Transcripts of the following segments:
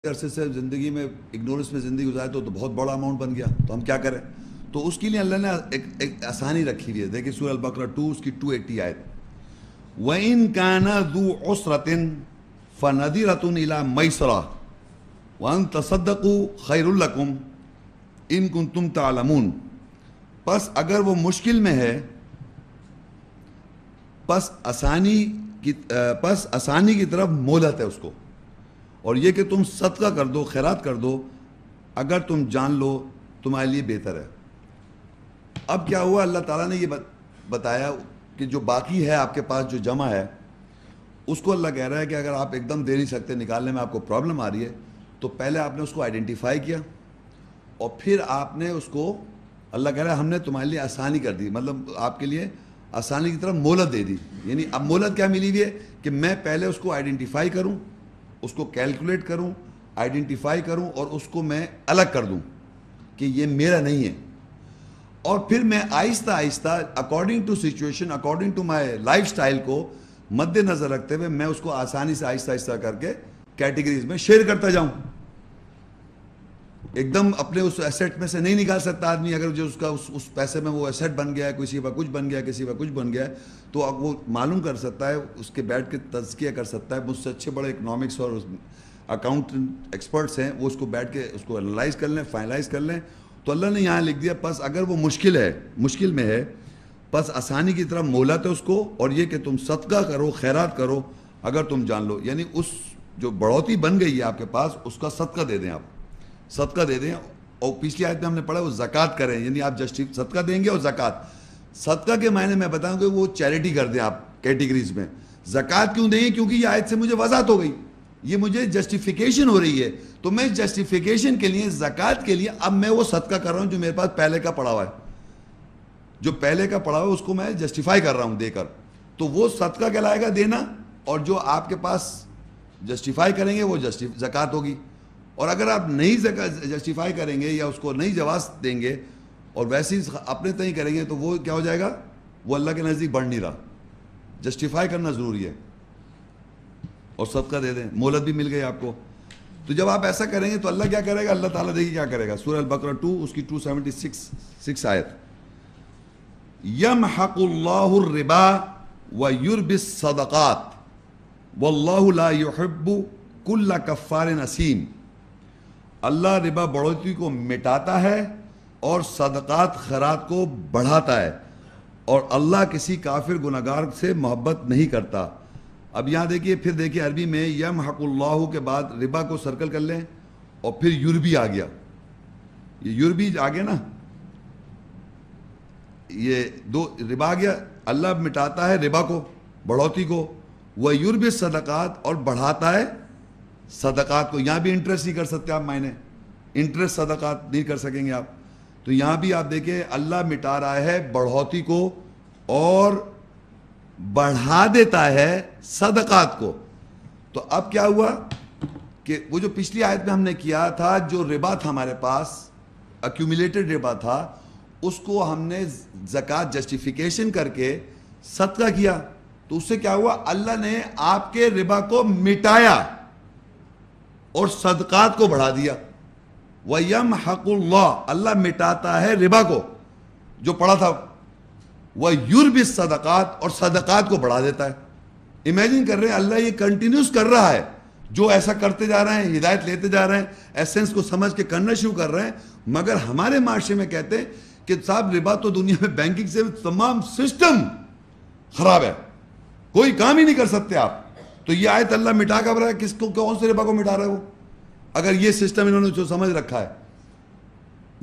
عرصے سے زندگی میں اگنورنس میں زندگی گزارے تو بہت بڑا اماؤنٹ بن گیا، تو ہم کیا کریں؟ تو اس کے لیے اللہ نے ایک آسانی رکھی ہوئی ہے. دیکھیں سورہ البقرہ 2 اس کی 280 آیت. وَإِن كَانَ ذُو عُسْرَةٍ فَنَذِرَةٌ إِلَى مَيْسَرَةٍ وَأَن تَصَدَّقُوا خَيْرٌ لَكُمْ إِن كُنتُمْ تَعْلَمُونَ. پس اگر وہ مشکل میں ہے پس آسانی کی طرف مہلت ہے اس کو، اور یہ کہ تم صدقہ کر دو، خیرات کر دو اگر تم جان لو تمہارے لیے بہتر ہے. اب کیا ہوا؟ اللہ تعالیٰ نے یہ بتایا کہ جو باقی ہے آپ کے پاس جو جمع ہے اس کو اللہ کہہ رہا ہے کہ اگر آپ ایک دم دے نہیں سکتے، نکالنے میں آپ کو پرابلم آ رہی ہے، تو پہلے آپ نے اس کو آئیڈینٹیفائی کیا اور پھر آپ نے اس کو، اللہ کہہ رہا ہے ہم نے تمہارے لیے آسانی کر دی، مطلب آپ کے لیے آسانی کی طرف مہلت دے دی. یعنی اب مہلت کیا ملی ہوئی ہے کہ میں پہلے اس کو آئیڈینٹیفائی کروں، اس کو کیلکولیٹ کروں، آئیڈینٹیفائی کروں اور اس کو میں الگ کر دوں کہ یہ میرا نہیں ہے، اور پھر میں آہستہ آہستہ according to situation, according to my life style کو مد نظر رکھتے ہوئے میں اس کو آسانی سے آہستہ آہستہ کر کے کیٹیگریز میں شیئر کرتا جاؤں. ایک دم اپنے اس ایسیٹ میں سے نہیں نکال سکتا آدمی. اگر جو اس کا اس پیسے میں وہ ایسیٹ بن گیا ہے، کسی کا کچھ بن گیا ہے، کسی کا کچھ بن گیا ہے، تو اب وہ معلوم کر سکتا ہے، اس کے بیٹھ کے تزکیہ کر سکتا ہے. مجھ سے اچھے بڑے اکنامکس اور اکاؤنٹنٹ ایکسپرٹس ہیں، وہ اس کو بیٹھ کے اس کو انالائز کر لیں، فائنلائز کر لیں. تو اللہ نے یہاں لکھ دیا پس اگر وہ مشکل میں ہے پس آسانی کی طرف مہلت ہے اس کو، اور یہ کہ تم صدقہ کرو، خیرات کرو اگر تم جان لو. یعنی اس جو بڑھوتی بن گئی ہے آپ کے پاس اس کا صدقہ دے دیں، آپ صدقہ دے دیں. اور پچھلی آیت میں ہم نے پڑھا وہ زکوٰۃ کریں، یعنی آپ صدقہ دیں گے. اور زکوٰۃ، صدقہ کے معنی میں بتاؤں کہ وہ چیریٹی کر دیں آپ کیٹیگریز میں. زکوٰۃ کیوں دیں گے؟ کیونکہ یہ آیت سے مجھے وضاحت ہو گئی، یہ مجھے جسٹیفیکیشن ہو رہی ہے. تو میں جسٹیفیکیشن کے لیے، زکوٰۃ کے لیے اب میں وہ صدقہ کر رہا ہوں جو میرے پاس پہلے کا پڑا ہوا ہے، جو پہلے کا پڑا ہوا ہے اس کو میں جسٹیفائی کر رہا ہوں دے کر. تو وہ صدقہ کہلائے گا دینا، اور جو آپ کے پاس جسٹیفائی کریں گے وہ زکوٰۃ ہوگی. اور اگر آپ نہیں جسٹیفائی کریں گے یا اس کو نہیں جواز دیں گے اور ویسے ہی اپنے تئیں کریں گے تو وہ کیا ہو جائے گا؟ وہ اللہ کے نزدیک بڑھ نہیں رہا. جسٹیفائی کرنا ضروری ہے. اور صدقہ دے دیں، مہلت بھی مل گئی آپ کو. تو جب آپ ایسا کریں گے تو اللہ کیا کرے گا؟ اللہ تعالیٰ دیکھیے کیا کرے گا. سورہ البقرہ 2 اس کی 276 آیت. یمحق اللہ الربا ویربی الصدقات واللہ لا یحب کل کفار اثیم. اللہ ربا بڑھوتی کو مٹاتا ہے اور صدقات خیرات کو بڑھاتا ہے، اور اللہ کسی کافر گناہگار سے محبت نہیں کرتا. اب یہاں دیکھیے، پھر دیکھیے عربی میں یمحق اللہ کے بعد ربا کو سرکل کر لیں اور پھر یوربی آ گیا. یہ یوربی آ گیا نا، یہ دو ربا آ گیا. اللہ مٹاتا ہے ربا کو، بڑھوتی کو، وہ یوربی صدقات اور بڑھاتا ہے صدقات کو. یہاں بھی انٹرسٹ نہیں کر سکتے آپ، معنی انٹرسٹ صدقات نہیں کر سکیں گے آپ. تو یہاں بھی آپ دیکھیں اللہ مٹا رہا ہے بڑھوتی کو اور بڑھا دیتا ہے صدقات کو. تو اب کیا ہوا کہ وہ جو پچھلی آیت میں ہم نے کیا تھا، جو ربا تھا ہمارے پاس، ایکیومولیٹڈ ربا تھا، اس کو ہم نے زکوٰۃ جسٹیفیکیشن کر کے صدقہ کیا. تو اس سے کیا ہوا؟ اللہ نے آپ کے ربا کو مٹایا اور صدقات کو بڑھا دیا. وَيَمْحَقُ اللَّهُ، اللہ مٹاتا ہے ربا کو جو پڑا تھا، وَيُرْبِي الصَّدَقَاتِ اور صدقات کو بڑھا دیتا ہے. امیجن کر رہے ہیں اللہ یہ کنٹینیوس کر رہا ہے، جو ایسا کرتے جا رہے ہیں، ہدایت لیتے جا رہے ہیں، ایسنس کو سمجھ کے کرنا شروع کر رہے ہیں. مگر ہمارے معاشرے میں کہتے ہیں کہ صاحب ربا تو دنیا میں بینکنگ سے تمام سسٹم خراب ہے، کوئی کام ہی نہیں کر سکتے آپ. تو یہ آیت اللہ مٹا کر رہا ہے، کس کو، کون سے ربا کو مٹا رہا ہے وہ؟ اگر یہ سسٹم انہوں نے جو سمجھ رکھا ہے،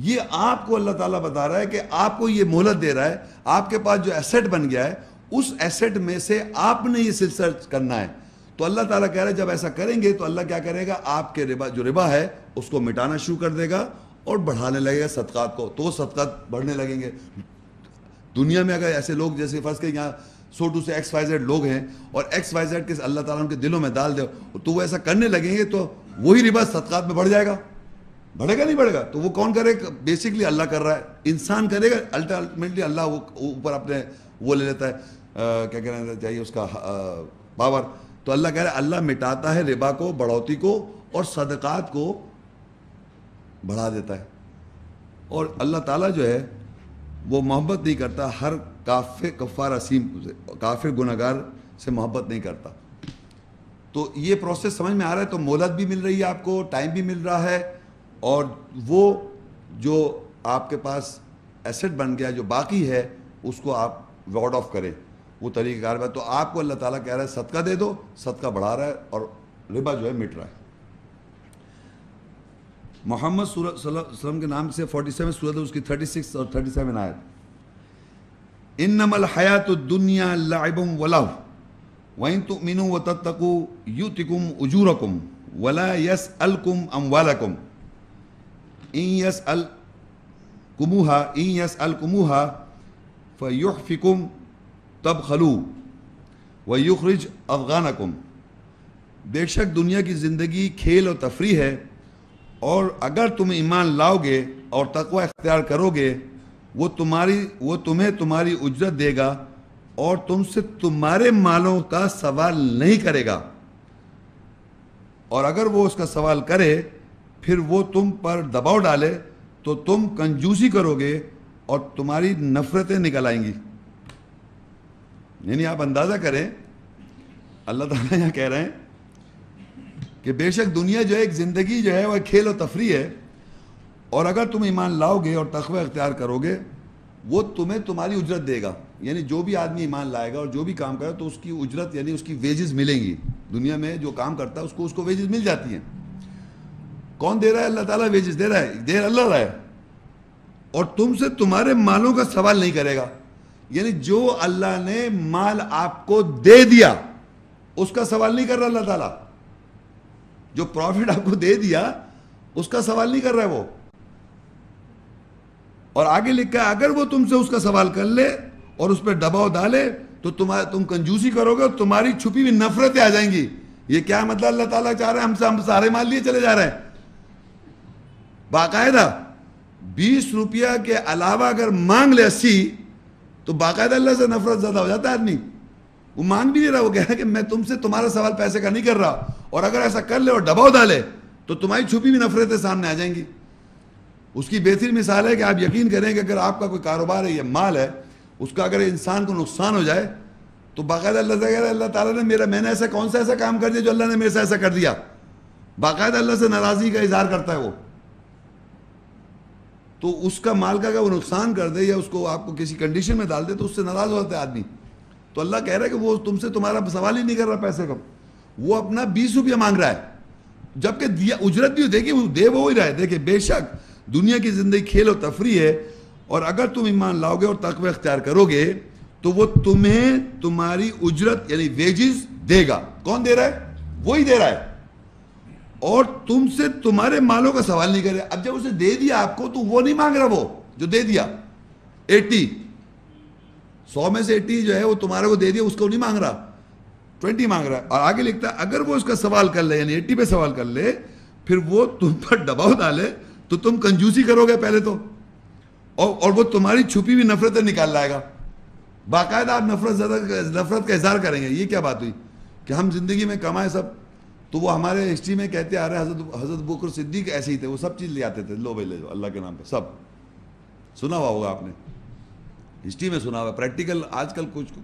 یہ آپ کو اللہ تعالیٰ بتا رہا ہے کہ آپ کو یہ مہلت دے رہا ہے. آپ کے پاس جو ایسیٹ بن گیا ہے اس ایسیٹ میں سے آپ نے یہ سلسلہ کرنا ہے. تو اللہ تعالیٰ کہہ رہا ہے جب ایسا کریں گے تو اللہ کیا کرے گا؟ آپ کے ربا، جو ربا ہے اس کو مٹانا شروع کر دے گا اور بڑھانے لگے گا صدقات کو. تو وہ صدقات بڑھنے لگیں گے. دنیا میں اگر ایسے لوگ، جیسے فرض کہ یہاں سوٹو سے XYZ لوگ ہیں اور XYZ کے اللہ تعالیٰ ان کے دلوں میں ڈال دے تو وہ ایسا کرنے لگیں گے تو وہی ربا صدقات میں بڑھ جائے گا. بڑھے گا نہیں بڑھے گا؟ تو وہ کون کرے گا؟ بیسکلی اللہ کر رہا ہے. انسان کرے گا، الٹیمیٹلی اللہ وہ اوپر اپنے وہ لے لیتا ہے، کیا کہنا چاہیے اس کا، پاور. تو اللہ کہہ رہا ہے اللہ مٹاتا ہے ربا کو، بڑھوتی کو، اور صدقات کو بڑھا دیتا ہے. اور اللہ تعالیٰ جو ہے وہ محبت نہیں کرتا ہر کفار اسیم سے, کافر گناہگار سے محبت نہیں کرتا. تو یہ پروسیس سمجھ میں آ رہا ہے. تو مہلت بھی مل رہی ہے آپ کو, ٹائم بھی مل رہا ہے, اور وہ جو آپ کے پاس ایسٹ بن گیا جو باقی ہے اس کو آپ وارڈ آف کریں, وہ طریقہ کار ہے. تو آپ کو اللہ تعالیٰ کہہ رہا ہے صدقہ دے دو, صدقہ بڑھا رہا ہے اور ربا جو ہے مٹ رہا ہے. محمد صلی اللہ علیہ وسلم کے نام سے 47 سورت ہے, اس کی 36 اور 37 آیت. انما الحیات الدنیا لعب ولہو وَإِن تُؤْمِنُوا وَتَتَّقُوا يُؤْتِكُمْ أُجُورَكُمْ وَلَا يَسْأَلْكُمْ أَمْوَالَكُمْ إِن يَسْأَلْكُمُوهَا فَيُحْفِكُمْ تَبْخَلُوا وَيُخْرِجْ أَضْغَانَكُمْ. بے شک دنیا کی زندگی کھیل اور تفریح ہے, اور اگر تم ایمان لاؤ گے اور تقوی اختیار کرو گے وہ تمہیں تمہاری اجرت دے گا اور تم سے تمہارے مالوں کا سوال نہیں کرے گا, اور اگر وہ اس کا سوال کرے پھر وہ تم پر دباؤ ڈالے تو تم کنجوسی کرو گے اور تمہاری نفرتیں نکل آئیں گی. یعنی آپ اندازہ کریں, اللہ تعالیٰ یہاں کہہ رہے ہیں کہ بے شک دنیا جو ہے ایک زندگی جو ہے وہ کھیل و تفریح ہے, اور اگر تم ایمان لاؤ گے اور تقوی اختیار کرو گے وہ تمہیں تمہاری اجرت دے گا. یعنی جو بھی آدمی ایمان لائے گا اور جو بھی کام کرے تو اس کی اجرت یعنی اس کی ویجز ملیں گی. دنیا میں جو کام کرتا ہے اس کو ویجز مل جاتی ہیں. کون دے رہا ہے؟ اللہ تعالیٰ ویجز دے رہا ہے, دے اللہ رہا ہے, اور تم سے تمہارے مالوں کا سوال نہیں کرے گا. یعنی جو اللہ نے مال آپ کو دے دیا اس کا سوال نہیں کر رہا اللہ تعالیٰ. جو پروفٹ آپ کو دے دیا اس کا سوال نہیں کر رہا ہے وہ. اور آگے لکھا ہے اگر وہ تم سے اس کا سوال کر لے اور اس پہ دباؤ ڈالے تو تم کنجوسی کرو گے اور تمہاری چھپی ہوئی نفرتیں آ جائیں گی. یہ کیا مطلب اللہ تعالیٰ چاہ رہے ہیں ہم سارے مال لیے چلے جا رہے ہیں. باقاعدہ 20 روپیہ کے علاوہ اگر مانگ لے 80 تو باقاعدہ اللہ سے نفرت زیادہ ہو جاتا ہے آدمی. وہ مانگ بھی نہیں رہا, وہ کہہ رہا ہے کہ میں تم سے تمہارا سوال پیسے کا نہیں کر رہا, اور اگر ایسا کر لے اور دباؤ ڈالے تو تمہاری چھپی ہوئی نفرتیں سامنے آ جائیں گی. اس کی بہترین مثال ہے کہ آپ یقین کریں کہ اگر آپ کا کوئی کاروبار ہے یا مال ہے, اس کا اگر انسان کو نقصان ہو جائے تو باقاعدہ اللہ تعالیٰ نے میں نے ایسا کون سا ایسا کام کر دیا جو اللہ نے میرے سے ایسا کر دیا. باقاعدہ اللہ سے ناراضگی کا اظہار کرتا ہے وہ. تو اس کا مال کا اگر وہ نقصان کر دے یا اس کو آپ کو کسی کنڈیشن میں ڈال دے تو اس سے ناراض ہو جاتا ہے آدمی. تو اللہ کہہ رہا ہے کہ وہ تم سے تمہارا سوال ہی نہیں کر رہا پیسے کا, وہ اپنا 20 روپیہ مانگ رہا ہے, جبکہ دیا اجرت بھی دیکھیے وہ دے وہ ہی رہا ہے. دیکھیں بے شک دنیا کی زندگی کھیل و تفریح ہے, اور اگر تم ایمان لاؤ گے اور تقوی اختیار کرو گے تو وہ تمہیں تمہاری اجرت یعنی ویجز دے گا. کون دے رہا ہے؟ وہی دے رہا ہے, اور تم سے تمہارے مالوں کا سوال نہیں کرے. اب جب اسے دے دیا آپ کو تو وہ نہیں مانگ رہا, وہ جو دے دیا 100 میں سے 80 جو ہے وہ تمہارے کو دے دیا, اس کو نہیں مانگ رہا, 20 مانگ رہا ہے. اور آگے لکھتا ہے اگر وہ اس کا سوال کر لے یعنی 80 پہ سوال کر لے پھر وہ تم پر دباؤ ڈالے تو تم کنجوسی کرو گے پہلے تو, اور وہ تمہاری چھپی ہوئی نفرتیں نکال لائے گا. باقاعدہ آپ نفرت کا اظہار کریں گے. یہ کیا بات ہوئی کہ ہم زندگی میں کمائے سب, تو وہ ہمارے ہسٹری میں کہتے آ رہے حضرت بکر صدیق ایسے ہی تھے, وہ سب چیز لے آتے تھے, لو بھائی لے لو اللہ کے نام پہ. سب سنا ہوا ہوگا آپ نے, ہسٹری میں سنا ہوا. پریکٹیکل آج کل کچھ کو